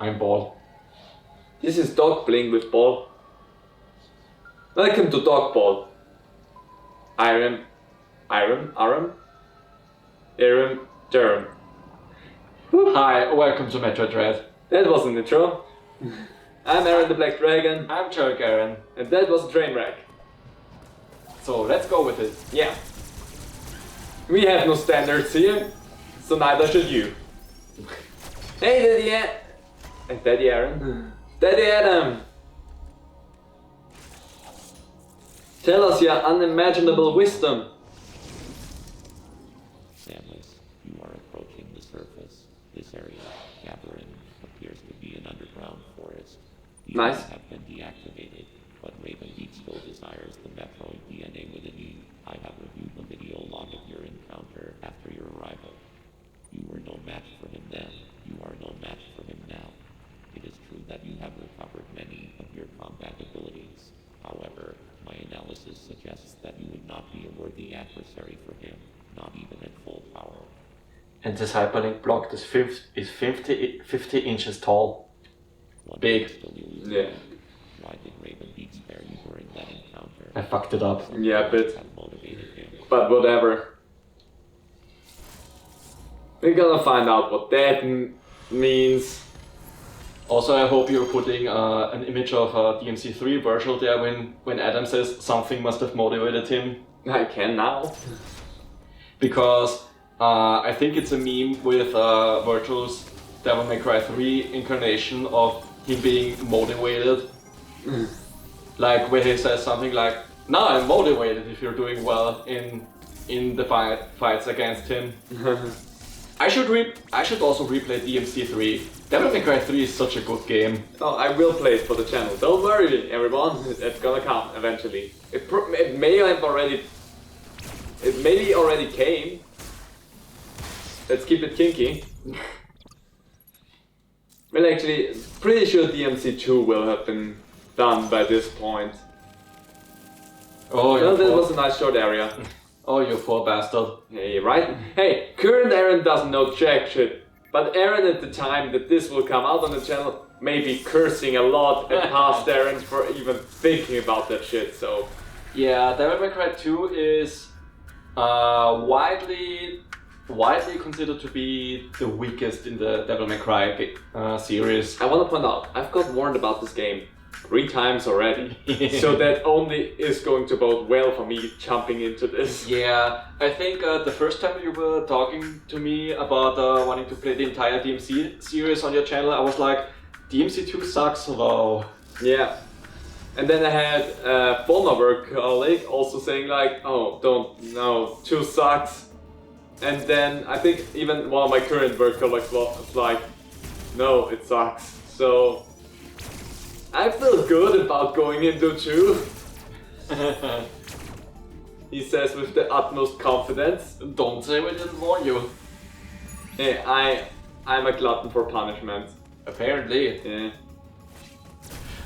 I'm Ball. This is Dog playing with Ball. Welcome to Dog Ball. Aaron, Jerem. Hi, welcome to Metroid. That was an intro. I'm Aaron the Black Dragon. I'm JarylGaren. And that was a train wreck. So let's go with it. Yeah. We have no standards here, so neither should you. Hey Daddy Aaron. Daddy Adam. Tell us your unimaginable wisdom. Samus, you are approaching the surface. This area, Cavern, appears to be an underground forest. These Nice. have been deactivated, but Ravenbeak still desires the Metroid DNA within you. I have reviewed the video log of your encounter after your arrival. You were no match for him then. You are no match for him now. It is true that you have recovered many of your combat abilities. However, my analysis suggests that you would not be a worthy adversary for him, not even at full power. And this hyperlink block is 50 inches tall. What Big. is still elusive? Yeah. Why did Ravenbeak spare you during that encounter? I fucked it up. Yeah, a bit. Have motivated him. But whatever. We're gonna find out what that means. Also, I hope you're putting an image of DMC3 Virtual there when Adam says something must have motivated him. I can now. Because I think it's a meme with Virtual's Devil May Cry 3 incarnation of him being motivated. Like where he says something like, "Now I'm motivated if you're doing well in the fights against him." I should also replay DMC3. Devil May Cry 3 is such a good game. Oh, I will play it for the channel. Don't worry, everyone. It's gonna come eventually. It may have already. It maybe already came. Let's keep it kinky. Well, actually, pretty sure DMC2 will have been done by this point. Oh, Well, that was a nice short area. Oh, you poor bastard. Hey, right? Hey, current Aaron doesn't know jack shit. But Aaron at the time that this will come out on the channel may be cursing a lot at past Aaron for even thinking about that shit, so... Yeah, Devil May Cry 2 is widely considered to be the weakest in the Devil May Cry series. I want to point out, I've got warned about this game 3 times already. So that only is going to bode well for me jumping into this. Yeah, I think the first time you were talking to me about wanting to play the entire DMC series on your channel, I was like, DMC2 sucks though. Yeah. And then I had a former work colleague also saying like, oh, no, 2 sucks. And then I think even one of my current work colleagues was like, no, it sucks. So I feel good about going into 2. He says with the utmost confidence. Don't say we didn't warn you. Hey, I'm a glutton for punishment. Apparently. Yeah.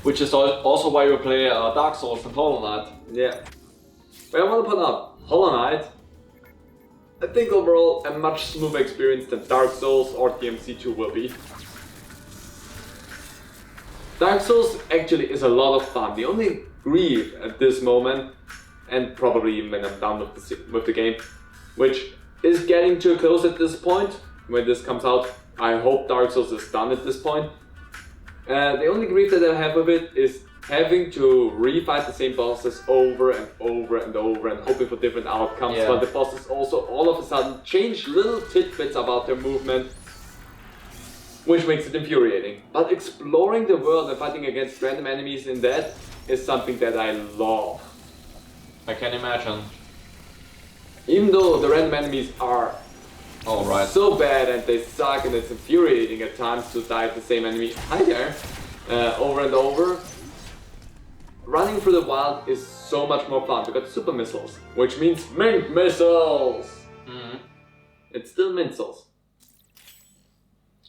Which is also why you play Dark Souls and Hollow Knight. Yeah. But I want to point out, Hollow Knight, I think overall a much smoother experience than Dark Souls or DMC2 will be. Dark Souls actually is a lot of fun. The only grief at this moment, and probably even when I'm done with the game, which is getting too close at this point, when this comes out, I hope Dark Souls is done at this point. The only grief that I have with it is having to refight the same bosses over and over and over and hoping for different outcomes, Yeah. but the bosses also all of a sudden change little tidbits about their movement, which makes it infuriating. But exploring the world and fighting against random enemies in that is something that I love. I can imagine. Even though the random enemies are Alright. so bad and they suck and it's infuriating at times to die at the same enemy, hi there, over and over, running through the wild is so much more fun. We got super missiles, which means mint missiles! Mm-hmm. It's still missiles.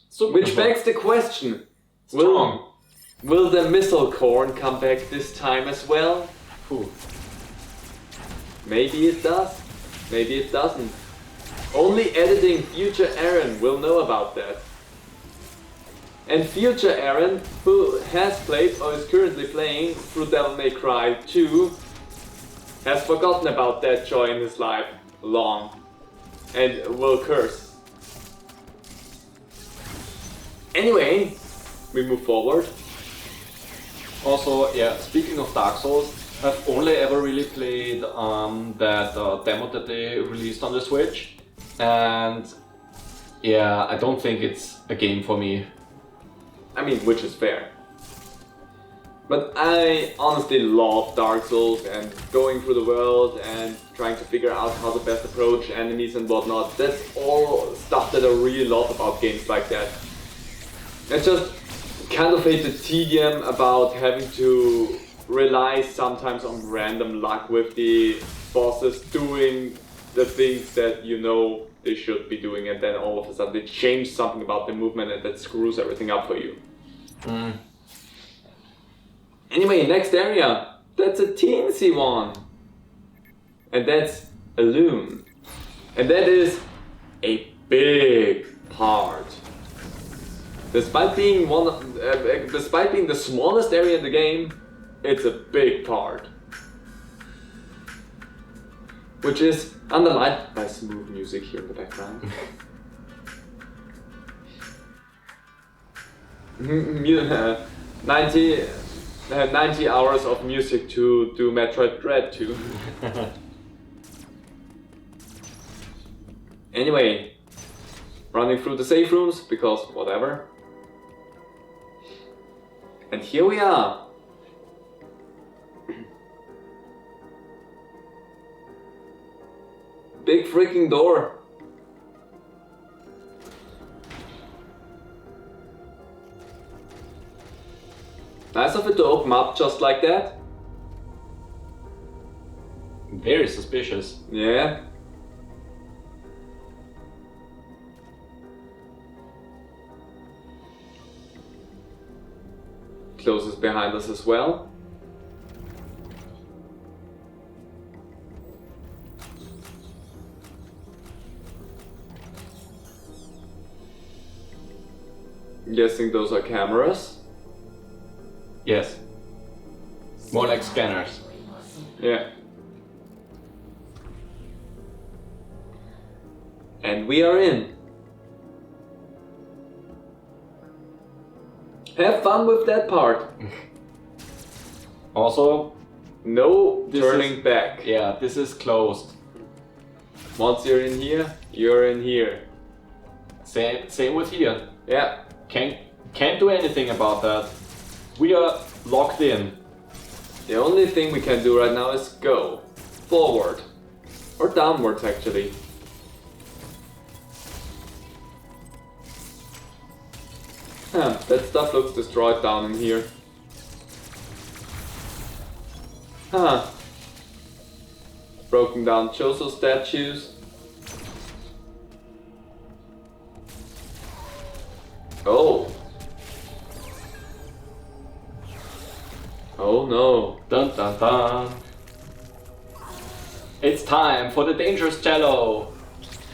Super Which missile. begs the question, Strong. will the missile corn come back this time as well? Ooh. Maybe it does, maybe it doesn't. Only editing future Aaron will know about that. And future Aaron, who has played or is currently playing through Devil May Cry 2, has forgotten about that joy in his life long and will curse. Anyway, we move forward. Also, yeah, speaking of Dark Souls, I've only ever really played that demo that they released on the Switch, and yeah, I don't think it's a game for me. I mean, which is fair. But I honestly love Dark Souls and going through the world and trying to figure out how to best approach enemies and whatnot. That's all stuff that I really love about games like that. I just kind of hate the tedium about having to rely sometimes on random luck with the bosses doing the things that you know they should be doing, and then all of a sudden they change something about the movement and that screws everything up for you. Anyway, next area. That's a teensy one. And that's a loon. And that is a big part. Despite being the smallest area in the game, it's a big part. Which is underlined by smooth music here in the background. 90 hours of music to do Metroid Dread 2. Anyway, running through the safe rooms because whatever. And here we are. Big freaking door. Nice of it to open up just like that. Very suspicious. Yeah. Closes behind us as well. Guessing those are cameras. Yes. More like scanners. Yeah. And we are in. Have fun with that part. Also, No This turning is- back. yeah, this is closed. Once you're in here, you're in here. Same with here. Yeah. Can't do anything about that. We are locked in. The only thing we can do right now is go forward. Or downwards actually. Huh, that stuff looks destroyed down in here. Huh. Broken down Choso statues. Oh. Oh no. Dun dun dun. It's time for the dangerous Jello.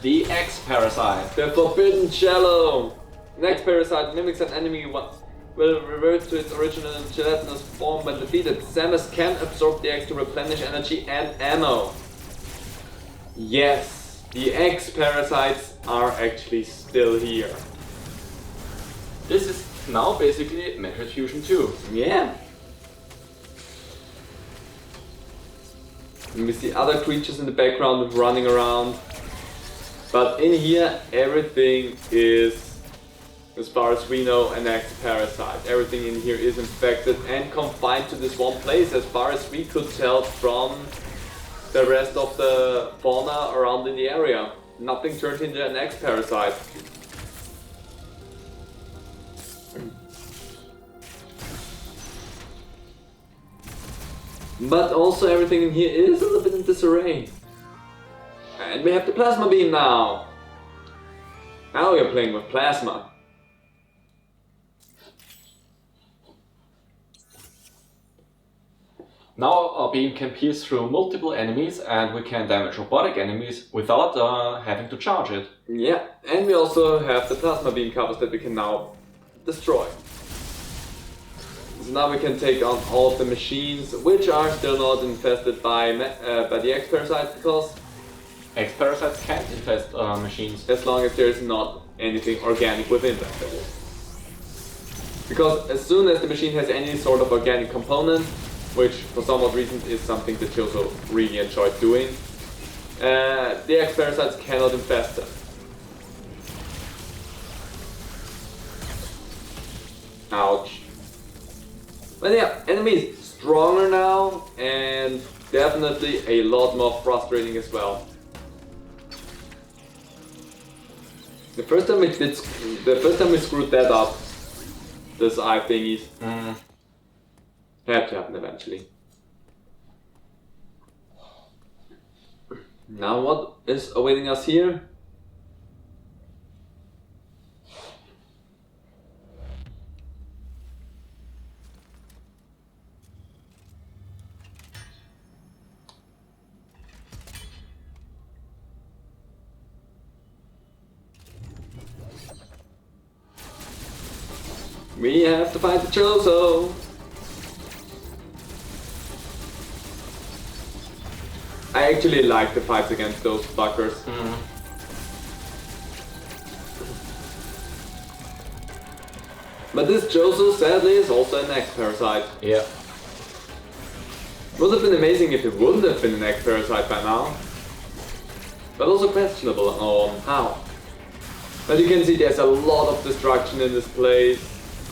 The X-Parasite. The forbidden Jello! Next parasite mimics an enemy will revert to its original gelatinous form when defeated. Samus can absorb the X to replenish energy and ammo. Yes, the X-Parasites are actually still here. This is now basically Metroid Fusion 2. Yeah. And we see other creatures in the background running around. But in here, everything is, as far as we know, an X-Parasite. Everything in here is infected and confined to this one place, as far as we could tell from the rest of the fauna around in the area. Nothing turned into an X-Parasite. But also everything in here is a little bit in disarray. And we have the plasma beam now. Now we're playing with plasma. Now our beam can pierce through multiple enemies and we can damage robotic enemies without having to charge it. Yeah, and we also have the plasma beam covers that we can now destroy. So now we can take on all of the machines, which are still not infested by the X-Parasites, because X-Parasites can't infest machines. as long as there's not anything organic within them, that is. Because as soon as the machine has any sort of organic component, which for some odd reason is something that Jello really enjoyed doing, the X-Parasites cannot infest them. Ouch. But yeah, enemies stronger now and definitely a lot more frustrating as well. The first time we screwed that up, this eye thingies, had to happen eventually. Now what is awaiting us here? We have to fight the Chozo. I actually like the fights against those fuckers. But this Chozo sadly is also an X-Parasite. Yeah. Would have been amazing if it wouldn't have been an X-Parasite by now. But also questionable on how. But you can see there's a lot of destruction in this place.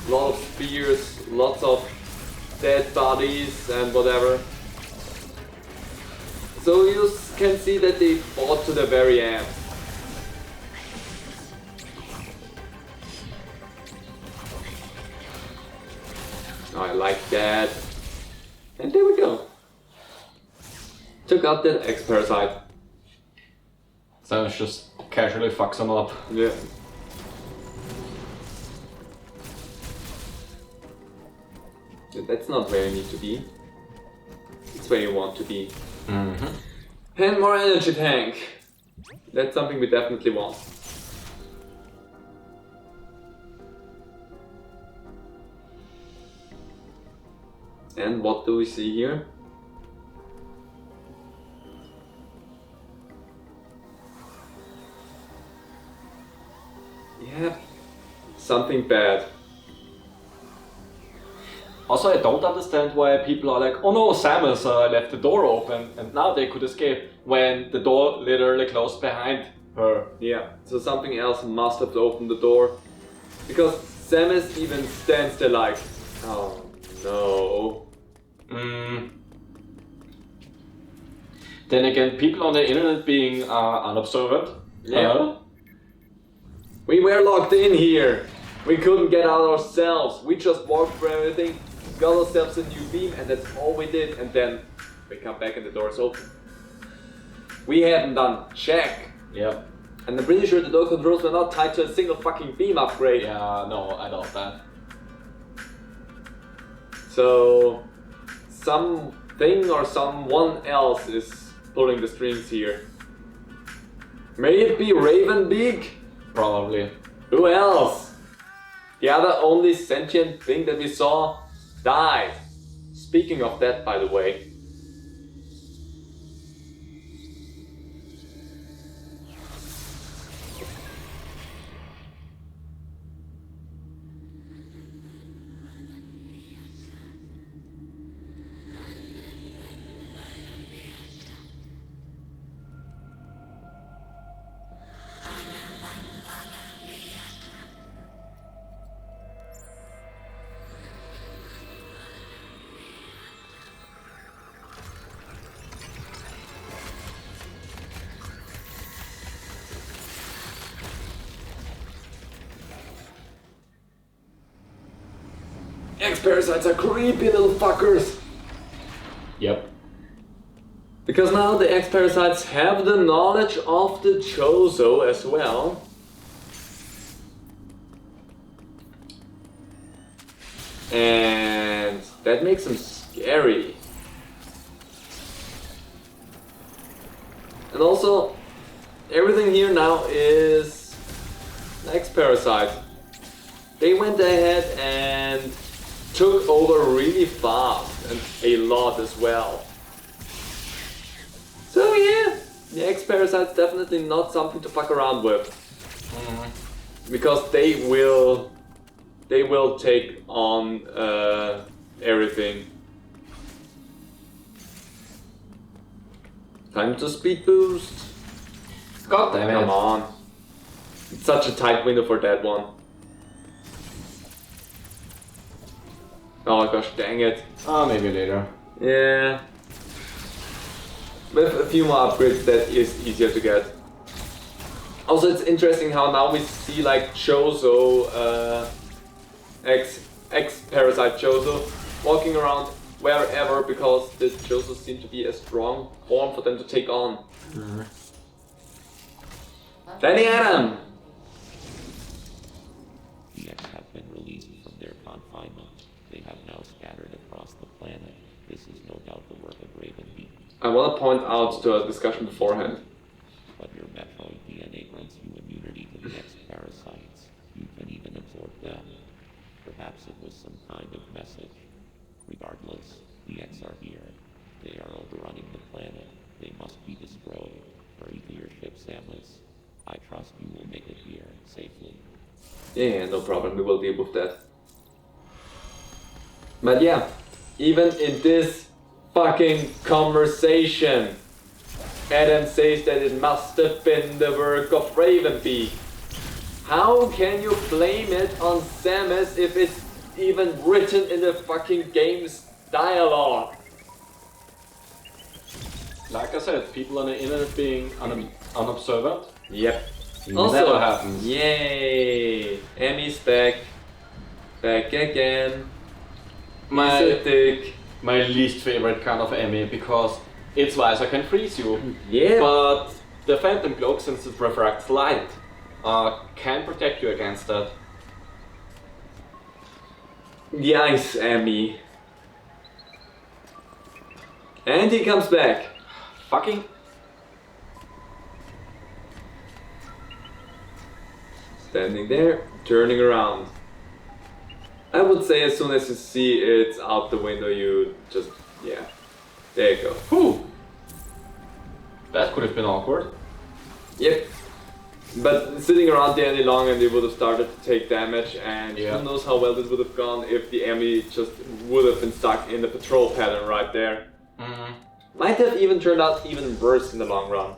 A lot of spears, lots of dead bodies and whatever. So you can see that they fought to the very end. I like that. And there we go. Took out that X-Parasite. So it's just casually fucks them up. Yeah. That's not where you need to be. It's where you want to be. And more energy tank. That's something we definitely want. And what do we see here? Yeah, something bad. Also, I don't understand why people are like, oh no, Samus left the door open and now they could escape, when the door literally closed behind her. Yeah, so something else must have opened the door. Because Samus even stands there like, oh no. Then again, people on the internet being unobservant. Yeah. We were locked in here. We couldn't get out ourselves. We just walked through everything, got ourselves a new beam, and that's all we did. And then we come back and the door is open. We hadn't done check. Yep. And I'm pretty sure the door controls were not tied to a single fucking beam upgrade. Yeah, no, I doubt that. So something or someone else is pulling the strings here. May it be Ravenbeak? Probably. Who else? The other only sentient thing that we saw died. Speaking of that, by the way. X-Parasites are creepy little fuckers. Yep. Because now the X-Parasites have the knowledge of the Chozo as well. And that makes them scary. And also, everything here now is X-Parasite. they went ahead and took over really fast and a lot as well. So yeah, the X-Parasite's definitely not something to fuck around with. Because they will take on everything. Time to speed boost. God damn it. Come on. It's such a tight window for that one. Oh gosh, dang it. Maybe later. Yeah. With a few more upgrades, that is easier to get. Also, it's interesting how now we see like Chozo, ex-Parasite Chozo, walking around wherever because the Chozo seem to be a strong form for them to take on. Danny Adam! The X have been released from their confinement. They have now scattered across the planet. This is no doubt the work of Ravenbeak. I want to point out to a discussion beforehand. But your Metroid DNA grants you immunity to the X-Parasites. You can even absorb them. Perhaps it was some kind of message. Regardless, the X are here. They are overrunning the planet. They must be destroyed. Hurry to your ship, Samus. I trust you will make it here safely. Yeah, no problem, we will deal with that. But yeah, even in this fucking conversation, Adam says that it must have been the work of Ravenbeak. How can you blame it on Samus if it's even written in the fucking game's dialogue? Like I said, people on the internet being unobservant. Yep. Never happens. Yay! Emmy's back. Back again. My He's a dick. my least favorite kind of Emmy because its visor can freeze you. Yeah. But the Phantom Cloak, since it refracts light, can protect you against that. Yes, Emmy. And he comes back. Fucking. Standing there, turning around. I would say as soon as you see it out the window, you just, yeah. There you go. Whew. That could have been awkward. Yep. But sitting around there any longer, they would have started to take damage, and Yeah. who knows how well this would have gone if the Emmy just would have been stuck in the patrol pattern right there. Might have even turned out even worse in the long run.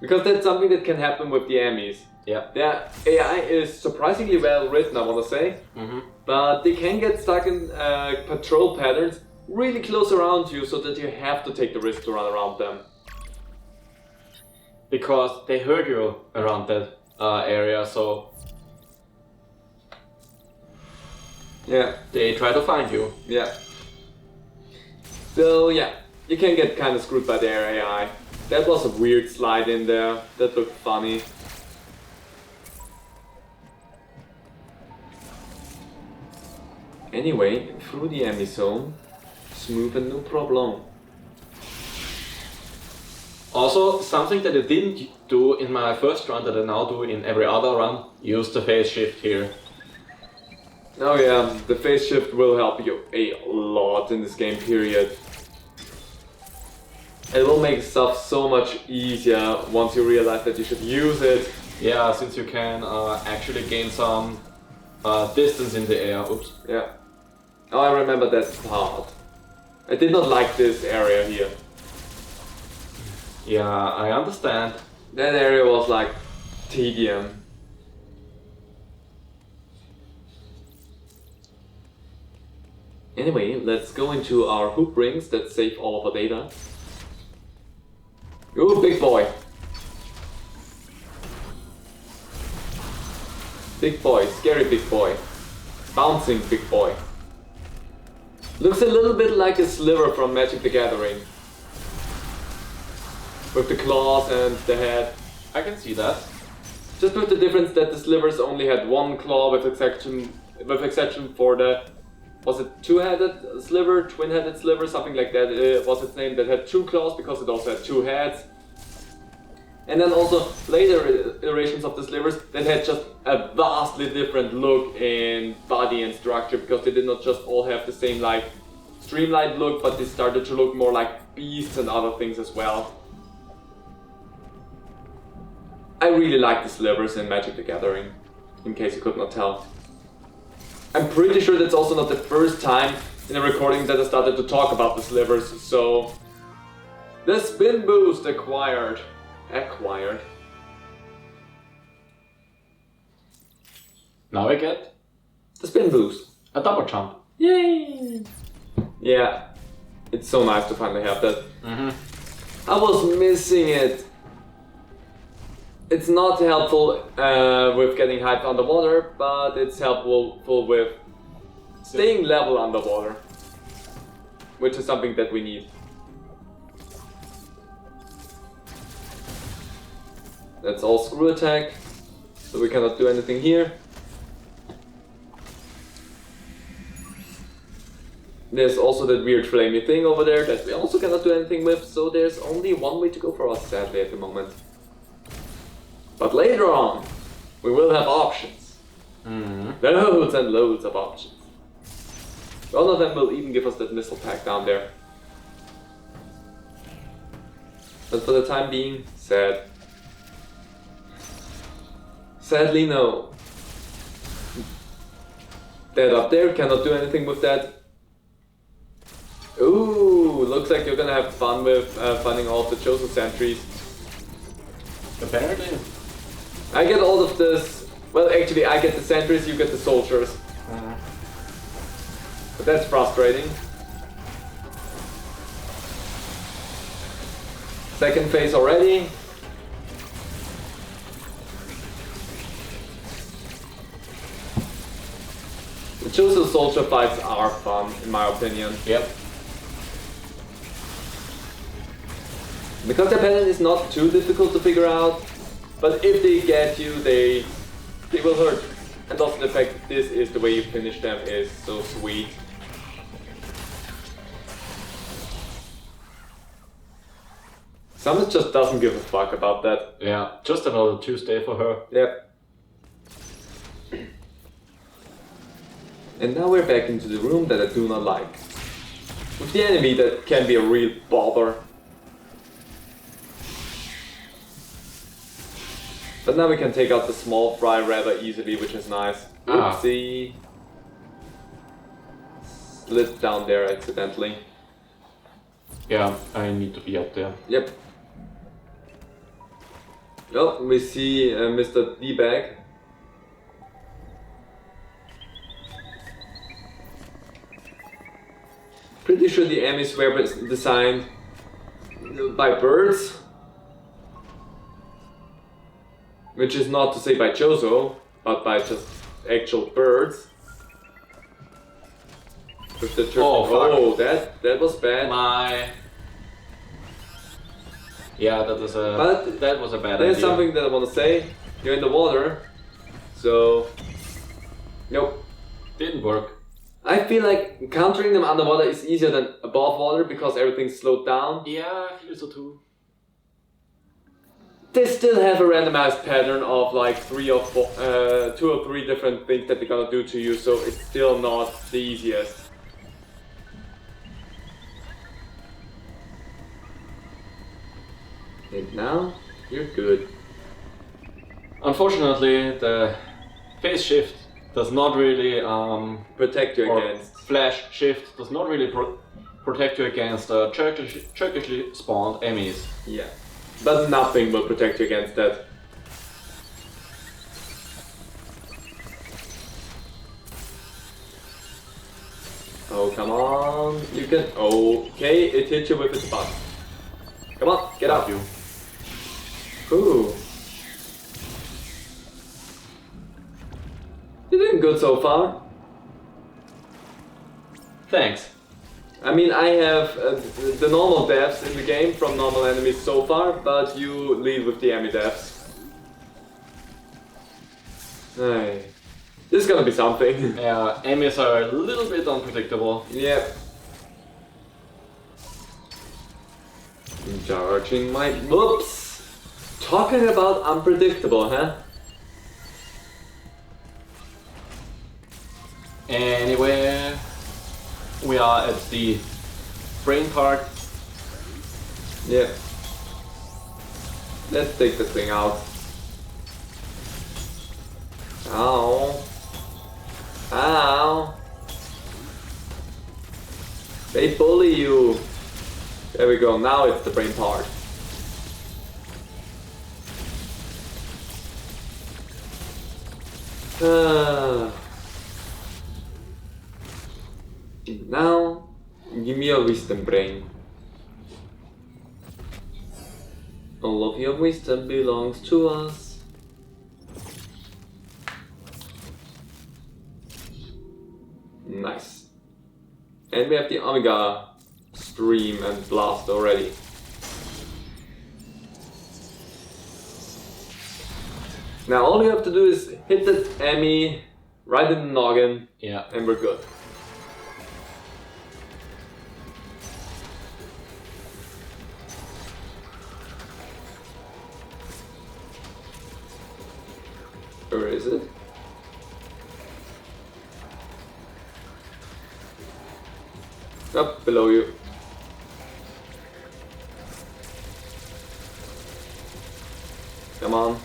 Because that's something that can happen with the Emmys. Yeah. Their AI is surprisingly well written, I want to say. But they can get stuck in patrol patterns really close around you, so that you have to take the risk to run around them. Because they heard you around that area, so Yeah. they try to find you. Yeah. So yeah, you can get kind of screwed by their AI. That was a weird slide in there. That looked funny. Anyway, through the Emmy zone, smooth and no problem. Also, something that I didn't do in my first run that I now do in every other run, use the phase shift here. Oh yeah, the phase shift will help you a lot in this game period. It will make stuff so much easier once you realize that you should use it. Yeah, since you can actually gain some distance in the air. Oops. Yeah. Oh, I remember that part. I did not like this area here. Yeah, I understand. That area was like tedium. Anyway, let's go into our hoop rings that save all of our data. Ooh, big boy. Big boy, scary big boy. Bouncing big boy. Looks a little bit like a sliver from Magic the Gathering. With the claws and the head. I can see that. Just with the difference that the slivers only had one claw with exception for the... Was it two-headed sliver, twin-headed sliver, something like that was its name, that had two claws because it also had two heads. And then also later iterations of the slivers that had just a vastly different look in body and structure, because they did not just all have the same like streamlined look, but they started to look more like beasts and other things as well. I really like the slivers in Magic the Gathering, in case you could not tell. I'm pretty sure that's also not the first time in a recording that I started to talk about the slivers, so... The spin boost acquired. Now I get The spin boost. a double jump. Yay! Yeah, it's so nice to finally have that. Mm-hmm. I was missing it. It's not helpful with getting hyped underwater, but it's helpful with staying level underwater, which is something that we need. That's all screw attack, so we cannot do anything here. There's also that weird flamey thing over there that we also cannot do anything with, so there's only one way to go for us, sadly, at the moment. But later on, we will have options. Loads and loads of options. One of them will even give us that missile pack down there. But for the time being, sad. Sadly, no. That up there, cannot do anything with that. Ooh, looks like you're gonna have fun with finding all of the chosen sentries. Apparently. I get all of this. Well, actually, I get the sentries, you get the soldiers. But that's frustrating. Second phase already. The chosen soldier fights are fun, in my opinion. Yep. Because their pattern is not too difficult to figure out, but if they get you, they will hurt. And also the fact that this is the way you finish them is so sweet. Samus just doesn't give a fuck about that. Yeah, just another Tuesday for her. Yep. And now we're back into the room that I do not like. With the enemy that can be a real bother. But now we can take out the small fry rather easily, which is nice. Oopsie. Slid down there accidentally. Yeah, I need to be up there. Yep. Oh, we see Mr. D-Bag. Pretty sure the Emmys were designed by birds. Which is not to say by Chozo, but by just actual birds. With the Oh, fuck. that was bad. Yeah, that was a bad idea. There's something that I want to say. You're in the water, so nope, Didn't work. I feel like countering them underwater is easier than above water because everything's slowed down. Yeah, I feel so too. They still have a randomized pattern of like 2 or 3 different things that they're gonna do to you, so it's still not the easiest. And now, you're good. Unfortunately, the phase shift does not really Protect you or against. flash shift does not really protect you against Turkishly spawned enemies. Yeah. But nothing will protect you against that. Oh, come on. You can. Okay, it hit you with its butt. Come on, get out. You. Ooh. You're doing good so far. Thanks. I mean, I have the normal deaths in the game from normal enemies so far, but you lead with the enemy deaths. Hey. This is gonna be something. Yeah, enemies are a little bit unpredictable. Yep. Charging my... Whoops! Talking about unpredictable, huh? Anyway, we are at the brain part. Yeah. Let's take the thing out. Ow. Ow. They bully you. There we go, now it's the brain part. Now, give me your wisdom brain. All of your wisdom belongs to us. Nice. And we have the Omega stream and blast already. Now all you have to do is hit the Emmy right in the noggin, Yeah. and we're good. Where is it? Up below you. Come on.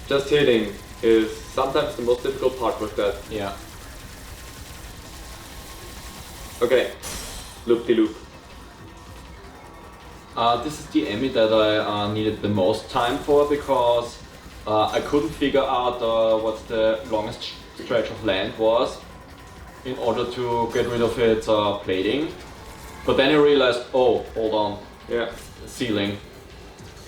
Just hitting is sometimes the most difficult part with that. Yeah. Okay. Loop-de-loop. This is the Emmy that I needed the most time for because I couldn't figure out what the longest stretch of land was in order to get rid of its plating. But then I realized, oh, hold on, Yeah. ceiling.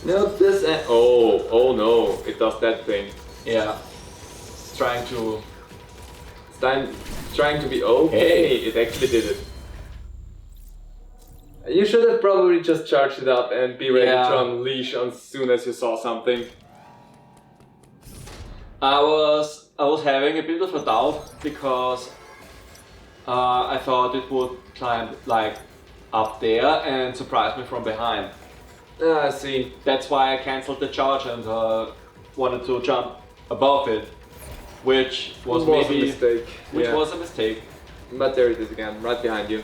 No, this. Oh no! It does that thing. Yeah. Trying to. Trying to be okay. It actually did it. You should have probably just charged it up and be ready Yeah. to unleash as soon as you saw something. I was having a bit of a doubt because I thought it would climb like up there and surprise me from behind. I see. That's why I cancelled the charge and wanted to jump above it, which was a maybe mistake. which Yeah. was a mistake. But there it is again, right behind you.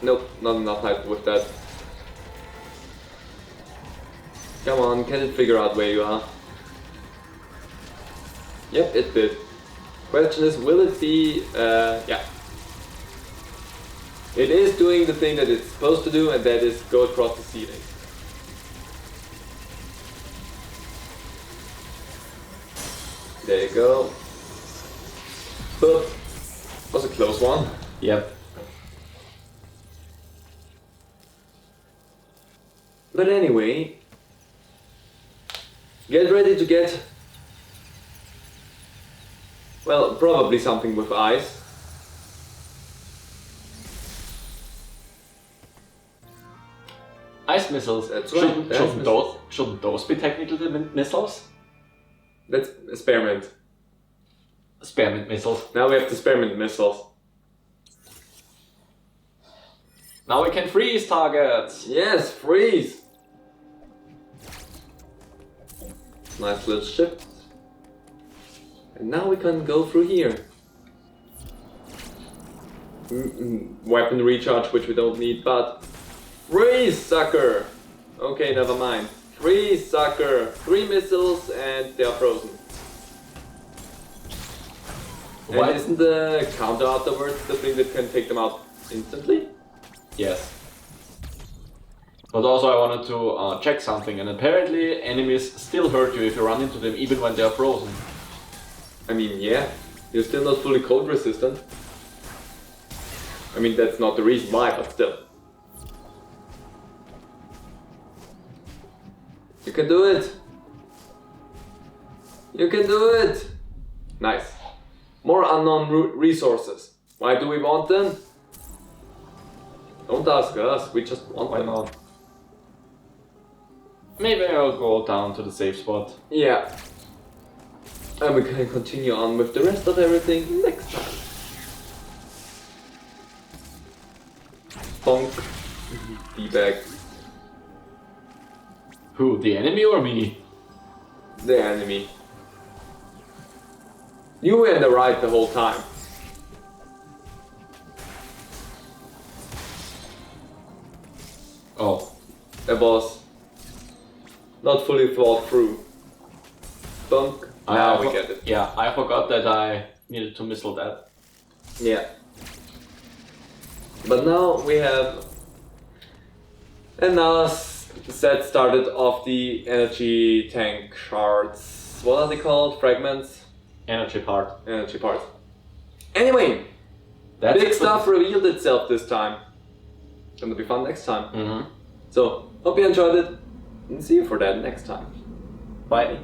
Nope, not enough height with that. Come on, can it figure out where you are? Yep, it did. Question is, will it be, yeah. It is doing the thing that it's supposed to do, and that is go across the ceiling. There you go. But, was a close one. Yep. But anyway, get ready to get, well, probably something with ice. Ice missiles. That's right, ice missiles. Shouldn't those be technically missiles? That's spearmint. Spearmint missiles. Now we have the spearmint missiles. Now we can freeze targets. Yes, freeze! Nice little shift. And now we can go through here. Weapon recharge, which we don't need, but... Freeze, sucker! Okay, never mind. Freeze, sucker! 3 missiles and they are frozen. What? And isn't the counter afterwards the thing that can take them out instantly? Yes. But also I wanted to check something, and apparently enemies still hurt you if you run into them even when they are frozen. I mean, yeah, you're still not fully cold resistant. I mean, that's not the reason why, but still. You can do it! You can do it! Nice. More unknown resources. Why do we want them? Don't ask us, we just want Why them. not? Maybe I'll go down to the safe spot. Yeah. And we can continue on with the rest of everything next time. Bonk. D-bag. Who? The enemy or me? The enemy. You were in the right the whole time. Oh. It was not fully thought through. Bunk. Now we get it. Yeah, I forgot that I needed to missile that. Yeah. But now we have another set started of the energy tank shards. What are they called? Fragments? Energy part. Energy parts. Anyway, That's big stuff revealed itself this time. Gonna be fun next time. Mm-hmm. So, hope you enjoyed it and see you for that next time. Bye.